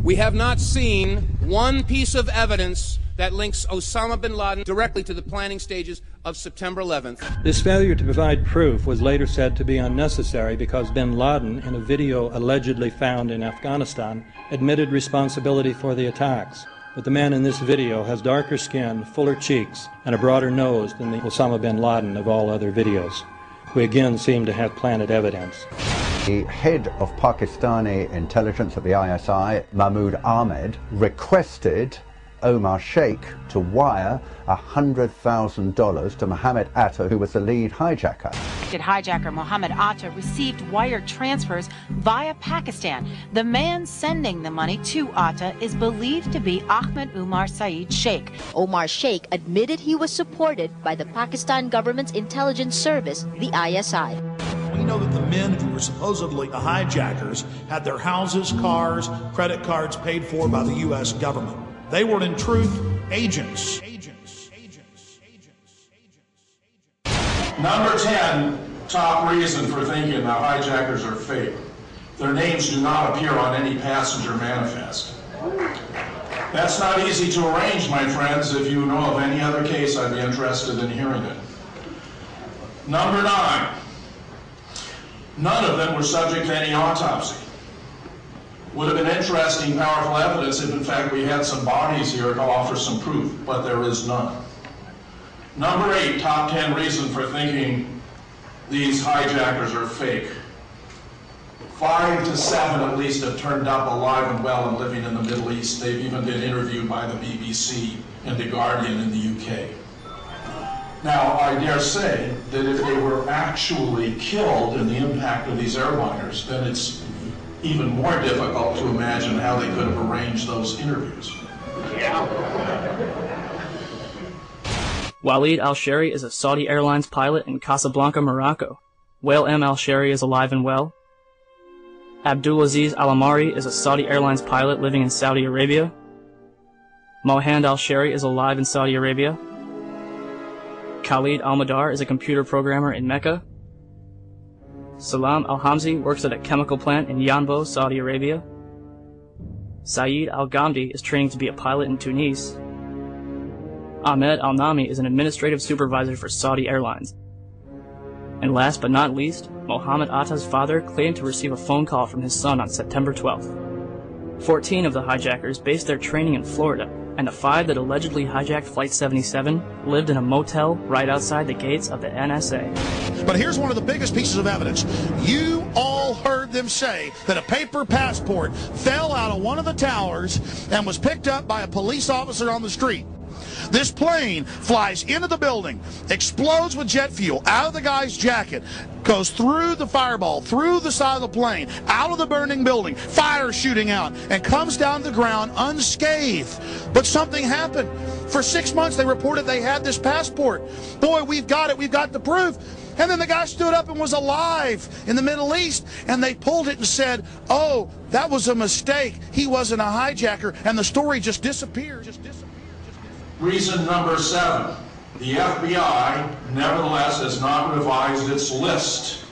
We have not seen one piece of evidence that links Ossama Bin Laden directly to the planning stages of September 11th. This failure to provide proof was later said to be unnecessary because Bin Laden, in a video allegedly found in Afghanistan, admitted responsibility for the attacks. But the man in this video has darker skin, fuller cheeks, and a broader nose than the Ossama Bin Laden of all other videos, who again seem to have planted evidence. The head of Pakistani intelligence at the ISI, Mahmoud Ahmed, requested Omar Sheikh to wire $100,000 to Mohammed Atta, who was the lead hijacker. Hijacker Mohammed Atta received wire transfers via Pakistan. The man sending the money to Atta is believed to be Ahmed Umar Saeed Sheikh. Omar Sheikh admitted he was supported by the Pakistan government's intelligence service, the ISI. We know that the men who were supposedly the hijackers had their houses, cars, credit cards paid for by the U.S. government. They were, in truth, agents. Number 10, top reason for thinking the hijackers are fake. Their names do not appear on any passenger manifest. That's not easy to arrange, my friends. If you know of any other case, I'd be interested in hearing it. Number 9, none of them were subject to any autopsy. Would have been interesting, powerful evidence if, in fact, we had some bodies here to offer some proof, but there is none. Number 8, top 10 reason for thinking these hijackers are fake. 5 to 7 at least have turned up alive and well and living in the Middle East. They've even been interviewed by the BBC and The Guardian in the UK. Now, I dare say that if they were actually killed in the impact of these airliners, then it's even more difficult to imagine how they could have arranged those interviews. Walid al-Shari is a Saudi Airlines pilot in Casablanca, Morocco. Wael M. al-Shari is alive and well. Abdulaziz al-Amari is a Saudi Airlines pilot living in Saudi Arabia. Mohand al-Shari is alive in Saudi Arabia. Khalid al-Madar is a computer programmer in Mecca. Salam al-Hamzi works at a chemical plant in Yanbo, Saudi Arabia. Saeed al-Ghamdi is training to be a pilot in Tunis. Ahmed al-Nami is an administrative supervisor for Saudi Airlines. And last but not least, Mohammed Atta's father claimed to receive a phone call from his son on September 12th. 14 of the hijackers based their training in Florida, and the 5 that allegedly hijacked Flight 77 lived in a motel right outside the gates of the NSA. But here's one of the biggest pieces of evidence. You all heard them say that a paper passport fell out of one of the towers and was picked up by a police officer on the street. This plane flies into the building, explodes with jet fuel out of the guy's jacket, goes through the fireball, through the side of the plane, out of the burning building, fire shooting out, and comes down to the ground unscathed. But something happened. For 6 months they reported they had this passport. Boy, we've got it, we've got the proof. And then the guy stood up and was alive in the Middle East, and they pulled it and said, oh, that was a mistake. He wasn't a hijacker, and the story just disappeared. Reason number 7, the FBI nevertheless has not revised its list.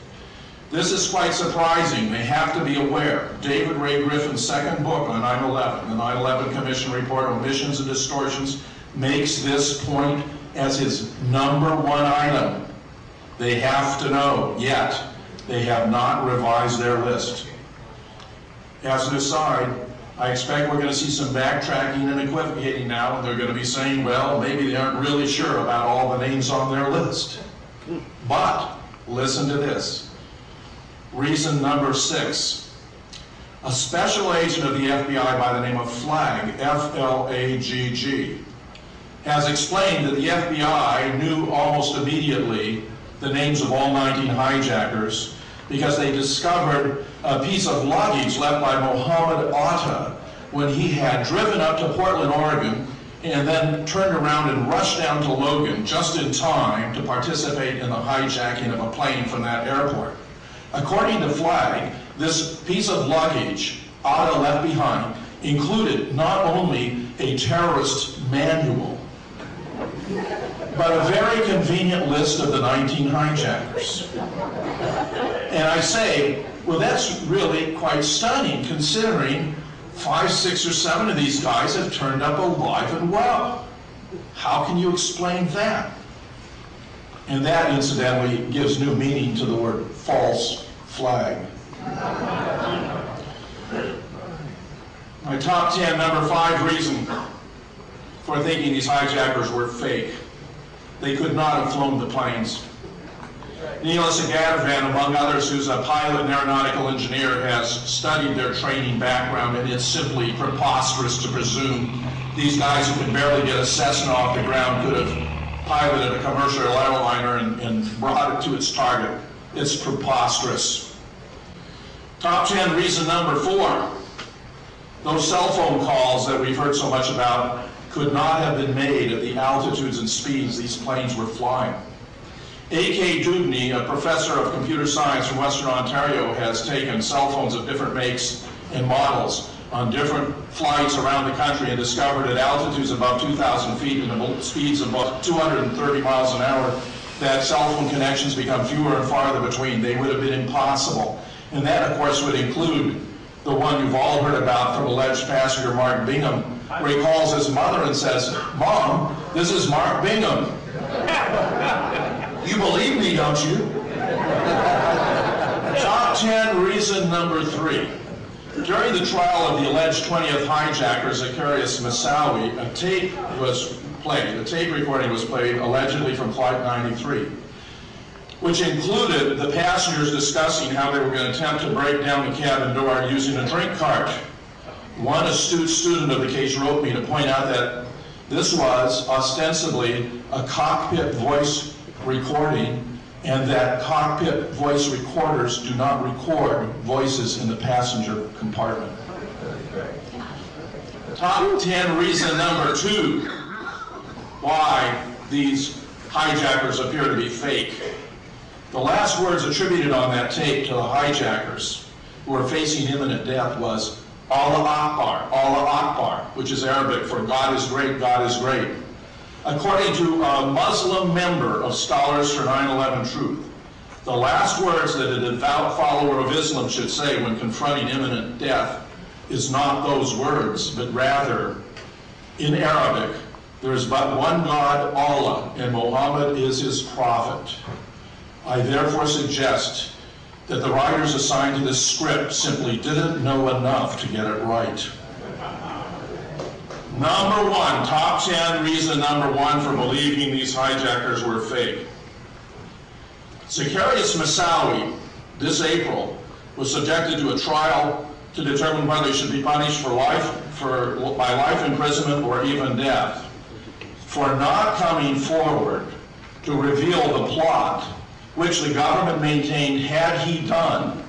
This is quite surprising. They have to be aware. David Ray Griffin's second book on 9/11, the 9/11 Commission Report, Omissions and Distortions, makes this point as his number 1 item. They have to know, yet they have not revised their list. As an aside, I expect we're going to see some backtracking and equivocating now, and they're going to be saying, well, maybe they aren't really sure about all the names on their list. But listen to this. Reason number 6. A special agent of the FBI by the name of Flagg, F-L-A-G-G, has explained that the FBI knew almost immediately the names of all 19 hijackers because they discovered a piece of luggage left by Mohammed Atta when he had driven up to Portland, Oregon, and then turned around and rushed down to Logan just in time to participate in the hijacking of a plane from that airport. According to Flagg, this piece of luggage Atta left behind included not only a terrorist manual, but a very convenient list of the 19 hijackers. And I say, well, that's really quite stunning, considering 5, 6, or 7 of these guys have turned up alive and well. How can you explain that? And that, incidentally, gives new meaning to the word false flag. My top 10, number 5 reason for thinking these hijackers were fake. They could not have flown the planes. Niels Agadavan, among others, who's a pilot and aeronautical engineer, has studied their training background, and it's simply preposterous to presume these guys who could barely get a Cessna off the ground could have piloted a commercial airliner and brought it to its target. It's preposterous. Top 10 reason number 4. Those cell phone calls that we've heard so much about could not have been made at the altitudes and speeds these planes were flying. A.K. Dubney, a professor of computer science from Western Ontario, has taken cell phones of different makes and models on different flights around the country and discovered at altitudes above 2,000 feet and speeds of about 230 miles an hour that cell phone connections become fewer and farther between. They would have been impossible. And that, of course, would include the one you've all heard about from alleged passenger Mark Bingham, where he calls his mother and says, "Mom, this is Mark Bingham." You believe me, don't you? Top 10 reason number 3. During the trial of the alleged 20th hijacker, Zacarias Moussaoui, a tape was played. A tape recording was played, allegedly from Flight 93, which included the passengers discussing how they were going to attempt to break down the cabin door using a drink cart. One astute student of the case wrote me to point out that this was ostensibly a cockpit voice recording, and that cockpit voice recorders do not record voices in the passenger compartment. Top 10 reason number 2 why these hijackers appear to be fake. The last words attributed on that tape to the hijackers who were facing imminent death was Allah Akbar, which is Arabic for God is great, God is great. According to a Muslim member of Scholars for 9/11 Truth, the last words that a devout follower of Islam should say when confronting imminent death is not those words, but rather, in Arabic, there is but one God, Allah, and Muhammad is his prophet. I therefore suggest that the writers assigned to this script simply didn't know enough to get it right. Number 1, top 10 reason number 1 for believing these hijackers were fake. Zacarias Moussaoui, this April, was subjected to a trial to determine whether he should be punished by life imprisonment or even death for not coming forward to reveal the plot, which the government maintained, had he done,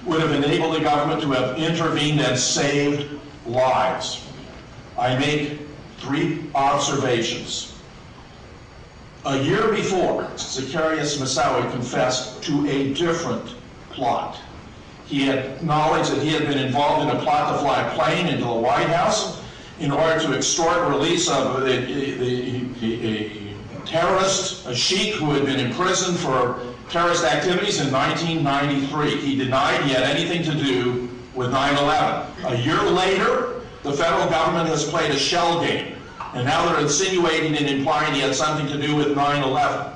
would have enabled the government to have intervened and saved lives. I make 3 observations. A year before, Zacarias Moussaoui confessed to a different plot. He had acknowledged that he had been involved in a plot to fly a plane into the White House in order to extort release of a terrorist, a sheik who had been imprisoned for terrorist activities in 1993. He denied he had anything to do with 9/11. A year later, the federal government has played a shell game, and now they're insinuating and implying he had something to do with 9/11.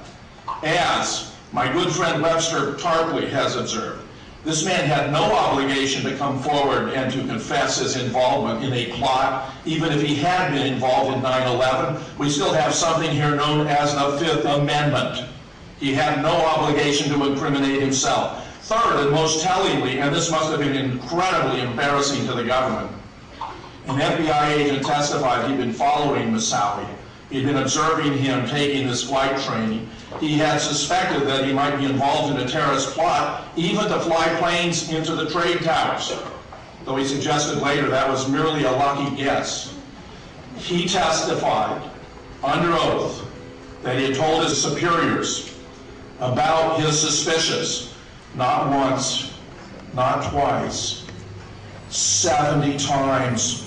As my good friend Webster Tarpley has observed, this man had no obligation to come forward and to confess his involvement in a plot. Even if he had been involved in 9/11, we still have something here known as the Fifth Amendment. He had no obligation to incriminate himself. Third, and most tellingly, and this must have been incredibly embarrassing to the government, an FBI agent testified he'd been following Moussaoui. He'd been observing him taking this flight training. He had suspected that he might be involved in a terrorist plot, even to fly planes into the trade towers, though he suggested later that was merely a lucky guess. He testified under oath that he had told his superiors about his suspicions, not once, not twice, 70 times.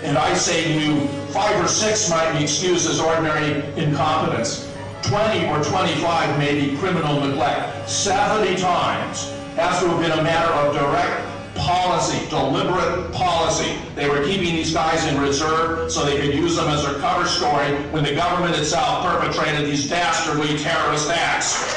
And I say to you, 5 or 6 might be excused as ordinary incompetence. 20 or 25 may be criminal neglect. 70 times has to have been a matter of direct policy policy, deliberate policy. They were keeping these guys in reserve so they could use them as their cover story when the government itself perpetrated these dastardly terrorist acts.